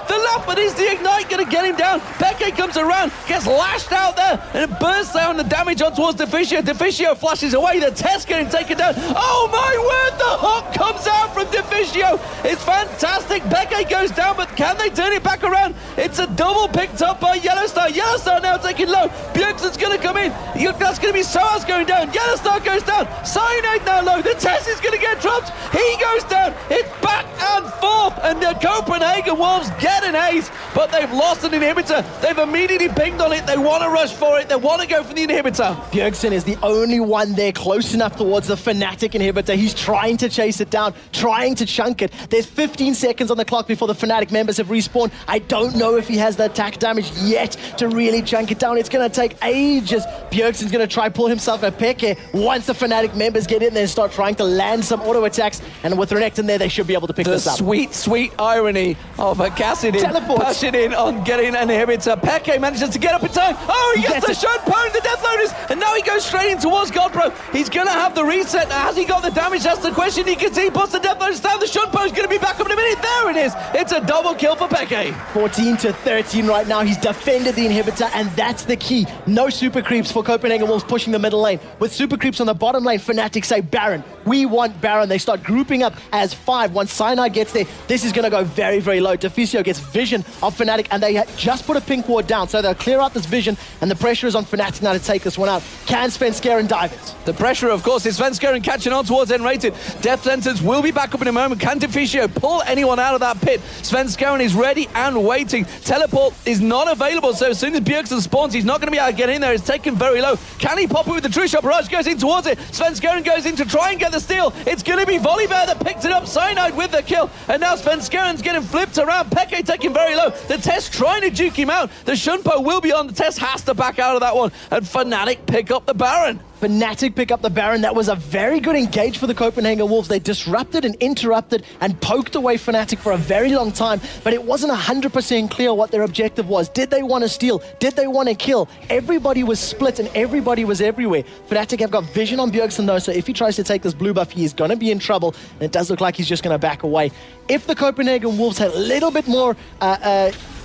the lap, but is the Ignite going to get him down? Peke comes around, gets lashed out there, and it bursts down the damage on towards Deficio. Deficio flashes away. The test getting taken down. Oh my word, the hook comes out from Deficio. It's fantastic. Peke goes down, but can they turn it back around? It's a double picked up by Yellowstar. Yellowstar now taking low. Bjergsen's going to come in. That's going to be Soaz going down. Yellowstar goes down. Cyanide now low. The test is going to get dropped. He goes down. It's back and forth, and the Copenhagen Wolves get an ace, but they've lost an inhibitor. They've immediately pinged on it. They want to rush for it. They want to go for the inhibitor. Bjergsen is the only one there close enough towards the Fnatic inhibitor. He's trying to chase it down, trying to chunk it. There's 15 seconds on the clock before the Fnatic members have respawned. I don't know if he has the attack damage yet to really chunk it down. It's going to take ages. Bjergsen's going to try pull himself a Peke once the Fnatic members get in there and start trying to land some auto attacks, and with Renekton there, they should be able to pick this up. Sweet, sweet irony of a Cassidy pushing in on getting an inhibitor. Peke manages to get up in time. Oh, he gets the Shunpone, the Death Lotus, and now he goes straight in towards Godbro. He's going to have the reset. Has he got the damage? That's the question. You can see he puts the Death Lotus down. The Shunpone's going to be back up in a minute. There it is. It's a double kill for Peke. 14-13 right now. He's defended the inhibitor, and that's the key. No super creeps for Copenhagen Wolves pushing the middle lane. With super creeps on the bottom bottom lane, Fnatic say, Baron. We want Baron. They start grouping up as 5. Once Cyanide gets there, this is going to go very, very low. Deficio gets vision of Fnatic, and they just put a pink ward down, so they'll clear out this vision, and the pressure is on Fnatic now to take this one out. Can Svenskeren dive it? The pressure, of course, is Svenskeren catching on towards N-Rated. Death Sentence will be back up in a moment. Can Deficio pull anyone out of that pit? Svenskeren is ready and waiting. Teleport is not available, so as soon as Bjergsen spawns, he's not going to be able to get in there. It's taken very low. Can he pop it with the True Shot? Barrage goes in towards it. Svenskeren goes in to try and get the steal. It's going to be Volibear that picks it up. Cyanide with the kill. And now Svenskeren's getting flipped around. Peke taking very low. The Test trying to juke him out. The Shunpo will be on. The Test has to back out of that one. And Fnatic pick up the Baron. Fnatic pick up the Baron. That was a very good engage for the Copenhagen Wolves. They disrupted and interrupted and poked away Fnatic for a very long time, but it wasn't 100% clear what their objective was. Did they want to steal? Did they want to kill? Everybody was split and everybody was everywhere. Fnatic have got vision on Bjergsen though, so if he tries to take this blue buff, he is going to be in trouble, and it does look like he's just going to back away. If the Copenhagen Wolves had a little bit more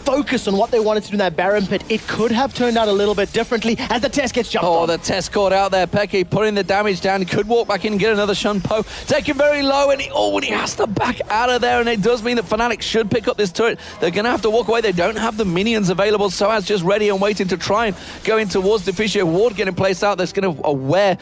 focus on what they wanted to do in that Baron pit, it could have turned out a little bit differently as the Test gets jumped on. The Test caught out there. Peke putting the damage down. He could walk back in and get another Shunpo. Taken very low, and he has to back out of there, and it does mean that Fnatic should pick up this turret. They're going to have to walk away. They don't have the minions available. Soaz just ready and waiting to try and go in towards Deficio. Ward getting placed out. That's going to aware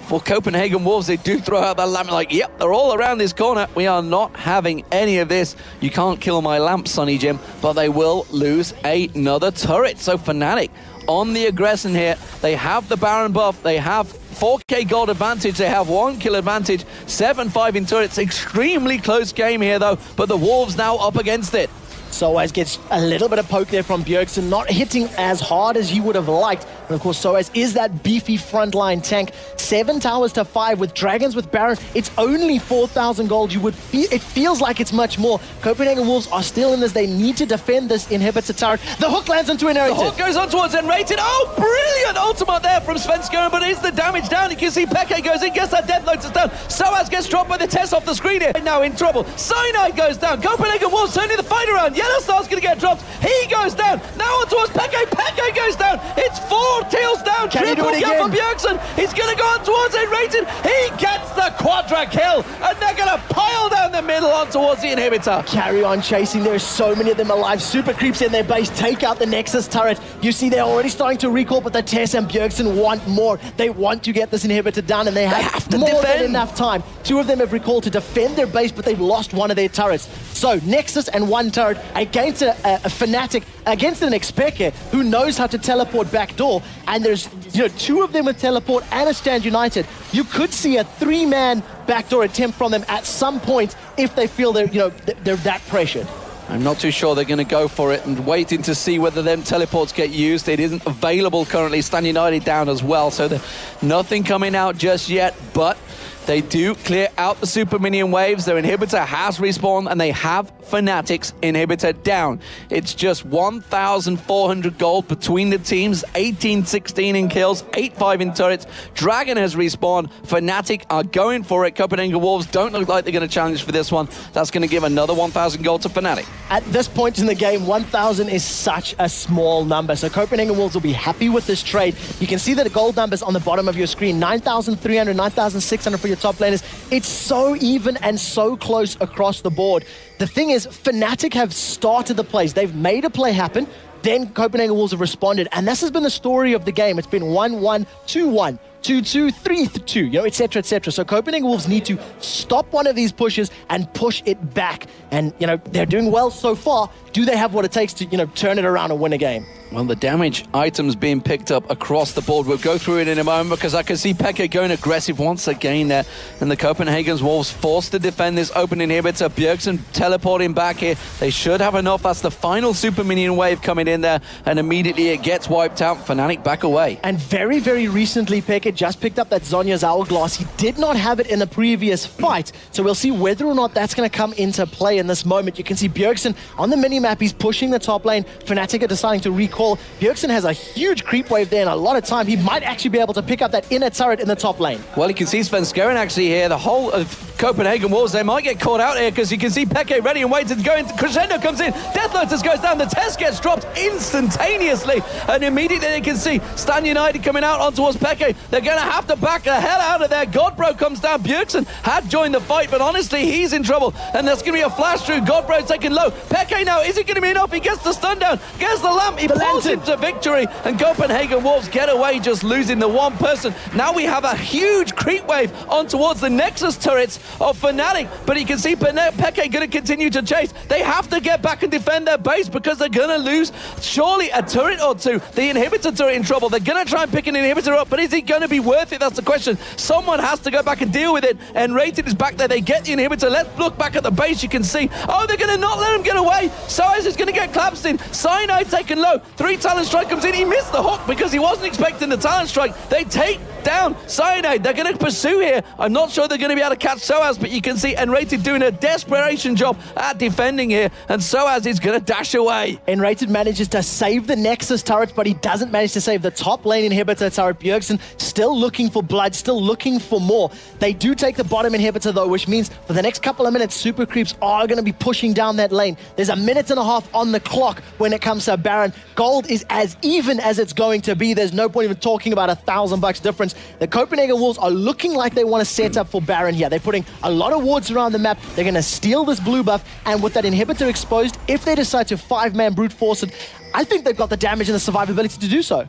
for Copenhagen Wolves. They do throw out that lamp like, yep, they're all around this corner. We are not having any of this. You can't kill my lamp, Sonny Jim, but they will lose another turret. So Fnatic on the aggression here. They have the Baron buff. They have 4K gold advantage. They have 1 kill advantage. 7-5 in turrets. Extremely close game here though, but the Wolves now up against it. Soaz gets a little bit of poke there from Bjergsen, not hitting as hard as he would have liked. And of course, Soaz is that beefy frontline tank. 7 towers to 5 with Dragons, with Baron. It's only 4,000 gold. It feels like it's much more. Copenhagen Wolves are still in this. They need to defend this inhibitor turret. The hook lands into N-Rated. The hook goes on towards N-Rated. Oh, brilliant ultimate there from Svenskeren, but is the damage down? You can see Peke goes in, gets that Death Lotus down. Soaz gets dropped by the Test off the screen here. Now in trouble. Cyanide goes down. Copenhagen Wolves turning the fight around. Yellow Star's going to get dropped. He goes down. Now on towards Peke. Peke goes down. It's 4 tails down. Can he do it Triple kill again? for Bjergsen. He's going to go on towards N-Rated. He gets the quadra kill. And they're going to pile down the middle on towards the inhibitor. Carry on chasing. There's so many of them alive. Super creeps in their base. Take out the Nexus turret. You see they're already starting to recall, but the Tess and Bjergsen want more. They want to get this inhibitor down, and they have to more defend. than enough time. 2 of them have recalled to defend their base, but they've lost 1 of their turrets. So Nexus and 1 turret against a Fnatic, against an Xpeke who knows how to teleport backdoor, and there's 2 of them with teleport and a Stand United. You could see a 3-man backdoor attempt from them at some point if they feel they're that pressured. I'm not too sure they're going to go for it, and waiting to see whether them teleports get used. It isn't available currently. Stand United down as well, so nothing coming out just yet, but they do clear out the super minion waves. Their inhibitor has respawned, and they have Fnatic's inhibitor down. It's just 1,400 gold between the teams, 18-16 in kills, 8-5 in turrets. Dragon has respawned. Fnatic are going for it. Copenhagen Wolves don't look like they're going to challenge for this one. That's going to give another 1,000 gold to Fnatic. At this point in the game, 1,000 is such a small number, so Copenhagen Wolves will be happy with this trade. You can see that the gold numbers on the bottom of your screen, 9,300, 9,600 for your top laners. It's so even and so close across the board. The thing is, Fnatic have started the plays. They've made a play happen. Then Copenhagen Wolves have responded, and this has been the story of the game. It's been 1-1, 2-1, 2-2, 3-2, etc., etc. So Copenhagen Wolves need to stop one of these pushes and push it back. And, they're doing well so far. Do they have what it takes to, turn it around and win a game? Well, the damage items being picked up across the board. We'll go through it in a moment, because I can see Peke going aggressive once again there. And the Copenhagen Wolves forced to defend this open inhibitor. Bjergsen teleporting back here. They should have enough. That's the final super minion wave coming in there. And immediately it gets wiped out. Fnatic back away. And very, very recently, Peke just picked up that Zhonya's Hourglass. He did not have it in the previous fight. So we'll see whether or not that's going to come into play in this moment. You can see Bjergsen on the minimap. He's pushing the top lane. Fnatic are deciding to recall. Bjergsen has a huge creep wave there, and a lot of time he might actually be able to pick up that inner turret in the top lane. Well, you can see Svenskeren actually here. The whole of Copenhagen Wolves. They might get caught out here because you can see Peke ready and waiting to go into. Crescendo comes in. Death Lotus goes down. The test gets dropped instantaneously. And immediately they can see Stan United coming out on towards Peke. They're going to have to back the hell out of there. Godbro comes down. Bjergsen had joined the fight, but honestly, he's in trouble. And there's going to be a flash through. Godbro taken low. Peke now, is it going to be enough? He gets the stun down. Gets the lamp. He pulls him to victory. And Copenhagen Wolves get away, just losing the one person. Now we have a huge creep wave on towards the Nexus turrets of Fnatic. But you can see Peke going to continue to chase. They have to get back and defend their base because they're going to lose surely a turret or two. The inhibitor turret in trouble. They're going to try and pick an inhibitor up, but is it going to be worth it? That's the question. Someone has to go back and deal with it. And Rated is back there. They get the inhibitor. Let's look back at the base. You can see, oh, they're going to not let him get away. Soaz is going to get collapsed in. Cyanide taken low. 3 Talent Strike comes in. He missed the hook because he wasn't expecting the Talent Strike. They take down Cyanide. They're going to pursue here. I'm not sure they're going to be able to catch Soaz, but you can see Enrated doing a desperation job at defending here, and Soaz is going to dash away. Enrated manages to save the Nexus turret, but he doesn't manage to save the top lane inhibitor turret. Bjergsen still looking for blood, still looking for more. They do take the bottom inhibitor though, which means for the next couple of minutes, super creeps are going to be pushing down that lane. There's a minute and a half on the clock when it comes to Baron. Gold is as even as it's going to be. There's no point even talking about $1,000 difference. The Copenhagen Wolves are looking like they want to set up for Baron here. They're putting a lot of wards around the map. They're going to steal this blue buff, and with that inhibitor exposed, if they decide to 5-man brute force it, I think they've got the damage and the survivability to do so.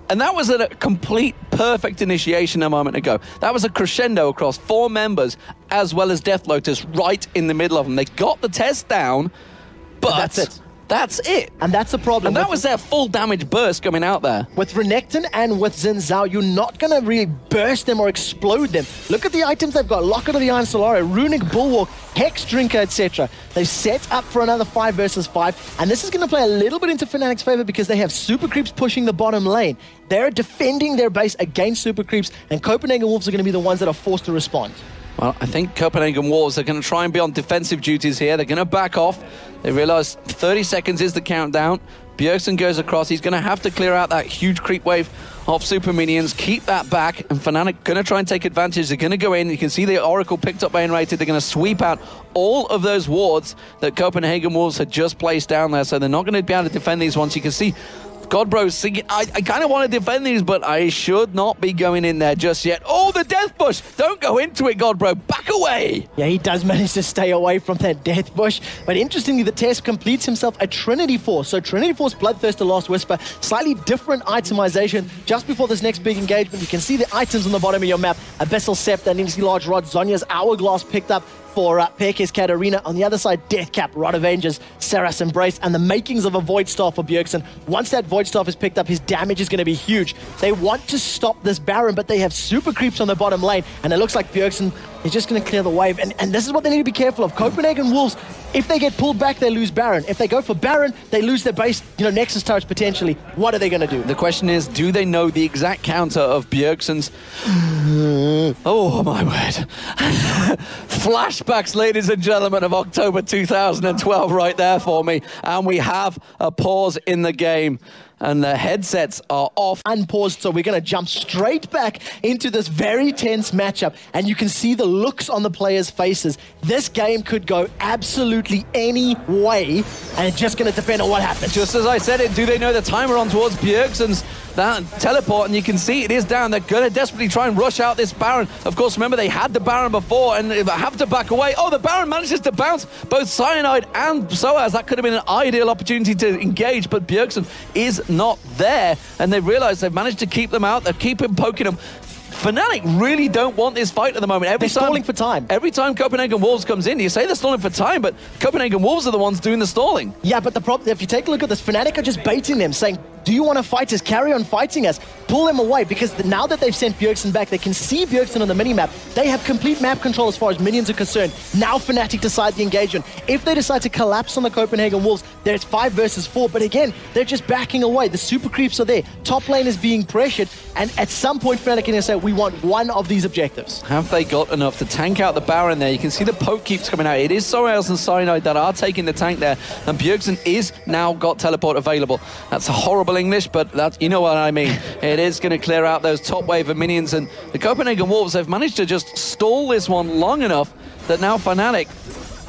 And that was a complete perfect initiation a moment ago. That was a crescendo across 4 members as well as Death Lotus right in the middle of them. They got the test down, but that's it. That's it. And that's the problem. And that was their full damage burst coming out there. With Renekton and with Xin Zhao, you're not going to really burst them or explode them. Look at the items they've got. Locket of the Iron Solaro, Runic Bulwark, Hex Drinker, etc. They've set up for another 5 versus 5. And this is going to play a little bit into Fnatic's favor because they have super creeps pushing the bottom lane. They're defending their base against super creeps, and Copenhagen Wolves are going to be the ones that are forced to respond. Well, I think Copenhagen Wolves are going to try and be on defensive duties here. They're going to back off. They realize 30 seconds is the countdown. Bjergsen goes across. He's going to have to clear out that huge creep wave of super minions, keep that back, and Fnatic going to try and take advantage. They're going to go in. You can see the Oracle picked up by Enrated. They're going to sweep out all of those wards that Copenhagen Wolves had just placed down there, so they're not going to be able to defend these ones. You can see Godbro's singing, I kind of want to defend these, but I should not be going in there just yet. Oh, the Death Bush! Don't go into it, Godbro. Back away! Yeah, he does manage to stay away from that Death Bush. But interestingly, the test completes himself a Trinity Force. So Trinity Force, Bloodthirster, Last Whisper, slightly different itemization. Just before this next big engagement, you can see the items on the bottom of your map. Abyssal Scepter, Nimsy Large Rod, Zonya's Hourglass picked up for Peke's Katarina. On the other side, Deathcap, Rod of Ages, Saras Embrace, and the makings of a Void Staff for Bjergsen. Once that Void Staff is picked up, his damage is going to be huge. They want to stop this Baron, but they have super creeps on the bottom lane, and it looks like Bjergsen is just going to clear the wave. And this is what they need to be careful of. Copenhagen Wolves, if they get pulled back, they lose Baron. If they go for Baron, they lose their base, Nexus turrets potentially. What are they going to do? The question is, do they know the exact counter of Bjergsen's... Oh, my word. Flashbacks, ladies and gentlemen, of October 2012 right there for me. And we have a pause in the game. And the headsets are off. Unpaused, so we're going to jump straight back into this very tense matchup. And you can see the looks on the players' faces. This game could go absolutely any way, and it's just going to depend on what happens. Just as I said it, do they know the timer on towards Bjergsen's that teleport? And you can see it is down. They're going to desperately try and rush out this Baron. Of course, remember, they had the Baron before, and they have to back away. Oh, the Baron manages to bounce both Cyanide and Soaz. That could have been an ideal opportunity to engage, but Bjergsen is not there, and they've realized they've managed to keep them out. They keep him poking them. Fnatic really don't want this fight at the moment. They're stalling for time. Every time Copenhagen Wolves comes in, you say they're stalling for time, but Copenhagen Wolves are the ones doing the stalling. Yeah, but the problem, if you take a look at this, Fnatic are just baiting them, saying, do you want to fight us? Carry on fighting us. Pull them away, because now that they've sent Bjergsen back, they can see Bjergsen on the minimap. They have complete map control as far as minions are concerned. Now Fnatic decide the engagement. If they decide to collapse on the Copenhagen Wolves, there's 5 versus 4, but again, they're just backing away. The super creeps are there. Top lane is being pressured, and at some point Fnatic are going to say, we want one of these objectives. Have they got enough to tank out the Baron there? You can see the poke keeps coming out. It is Sorails and Cyanide that are taking the tank there, and Bjergsen is now got teleport available. That's a horrible terrible English, but that's, you know what I mean. It is going to clear out those top wave of minions, and the Copenhagen Wolves have managed to just stall this one long enough that now Fnatic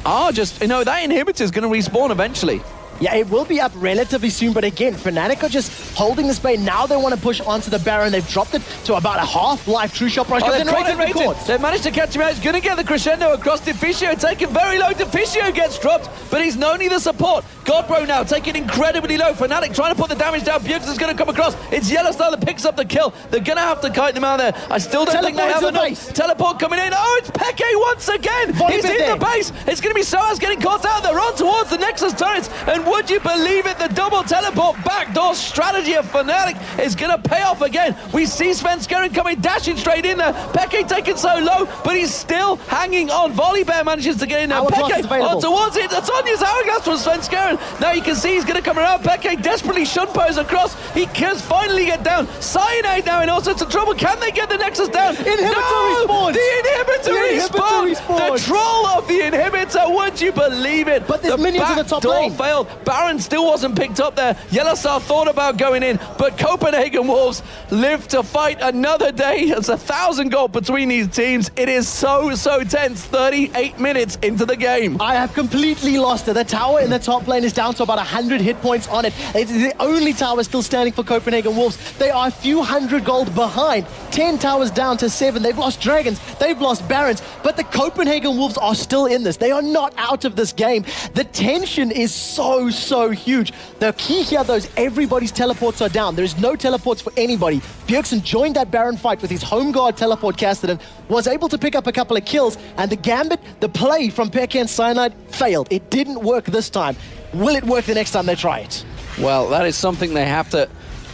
are just, you know, that inhibitor is going to respawn eventually. Yeah, it will be up relatively soon, but again, Fnatic are just holding this bay. Now they want to push onto the Baron. They've dropped it to about a half-life True Shot Rush. They've managed to catch him out. He's going to get the crescendo across Deficio, taken very low. Deficio gets dropped, but he's no need the support. Godbro now taking incredibly low. Fnatic trying to put the damage down. Bux is going to come across. It's Yellowstar that picks up the kill. They're going to have to kite them out there. I still don't think they have enough. Teleport coming in. Oh, it's Peke once again. He's in the base. It's going to be Soaz getting caught out. They're on towards the Nexus turrets, and would you believe it, the double teleport backdoor strategy of Fnatic is going to pay off again. We see Svenskeren coming, dashing straight in there. Peke taken so low, but he's still hanging on. Volibear manages to get in there. Peke on towards it. That's Sonya's hourglass from Svenskeren. Now you can see he's going to come around. Peke desperately shunpos across. He can finally get down. Cyanide now in all sorts of trouble. Can they get the Nexus down? Inhibitor respawns. The inhibitor respawns. The troll of the inhibitor. Would you believe it? But there's minions in the top lane. Failed. Baron still wasn't picked up there. Yellowstar thought about going in, but Copenhagen Wolves live to fight another day. It's 1,000 gold between these teams. It is so tense. 38 minutes into the game. I have completely lost it. The tower in the top lane is down to about 100 hit points on it. It's the only tower still standing for Copenhagen Wolves. They are a few hundred gold behind. 10 towers down to 7. They've lost dragons. They've lost barons. But the Copenhagen Wolves are still in this. They are not out of this game. The tension is so huge. The key here, though, is everybody's teleports are down. There's no teleports for anybody. Bjergsen joined that Baron fight with his home guard teleport casted and was able to pick up a couple of kills. And the gambit, the play from Peke and Cyanide failed. It didn't work this time. Will it work the next time they try it? Well, that is something they have to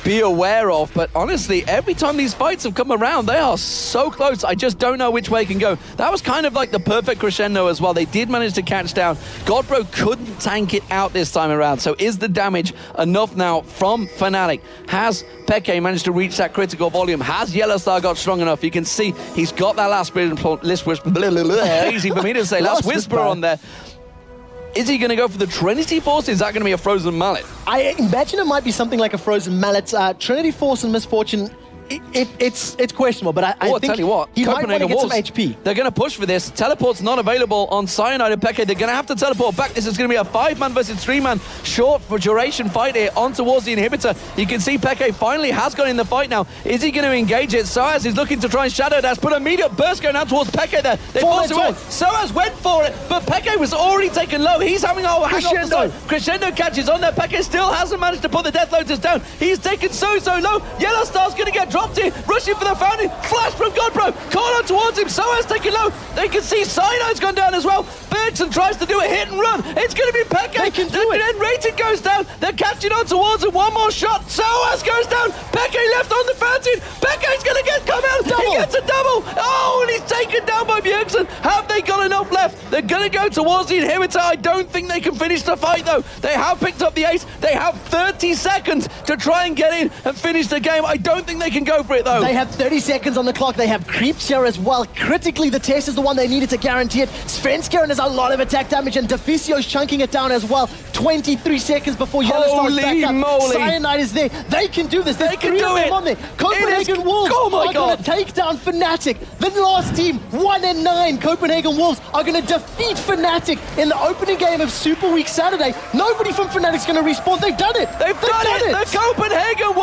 be aware of, but honestly, every time these fights have come around, they are so close. I just don't know which way it can go. That was kind of like the perfect crescendo as well. They did manage to catch down. Godbro couldn't tank it out this time around, so is the damage enough now from Fnatic? Has Peke managed to reach that critical volume? Has Yellowstar got strong enough? You can see he's got that last whisper, easy for me to say, last whisper on there. Is he going to go for the Trinity Force? Is that going to be a Frozen Mallet? I imagine it might be something like a Frozen Mallet. Trinity Force and Misfortune, it's questionable, but I think tell you what, he might want to get some HP. They're going to push for this. Teleport's not available on Cyanide and Peke. They're going to have to teleport back. This is going to be a 5-man versus 3-man short for duration fight here on towards the inhibitor. You can see Peke finally has got in the fight now. Is he going to engage it? Soaz is looking to try and shadow dash, but immediate burst going out towards Peke there. They forced it away. Soaz went for it, but Peke was already taken low. He's having a crescendo. Crescendo catches on there. Peke still hasn't managed to put the Death Lotus down. He's taken so low. Yellowstar's going to get dropped here. Rushing for the fountain. Flash from Godbro. Caught on towards him. Soaz taking low. They can see Cyanide's gone down as well. Bjergsen tries to do a hit and run. It's going to be Peke. They can do it. Then Rated goes down. They're catching on towards him. One more shot. Soaz goes down. Peke left on the fountain. Peke's going to come out. Double. He gets a double. Oh, and he's taken down by Bjergsen. Have they got enough left? They're going to go towards the inhibitor. I don't think they can finish the fight, though. They have picked up the ace. They have 30 seconds to try and get in and finish the game. I don't think they can go for it, though. They have 30 seconds on the clock. They have creeps here as well. Critically, the test is the one they needed to guarantee it. Svenskeren has a lot of attack damage, and Deficio's chunking it down as well. 23 seconds before Yellowstar's back up. Moly. Cyanide is there. They can do this. They can do it. On there. Copenhagen Wolves are going to take down Fnatic. The last team, 1-9. Copenhagen Wolves are going to defeat Fnatic in the opening game of Super Week Saturday. Nobody from Fnatic's going to respawn. They've done it. They've done it. The Copenhagen Wolves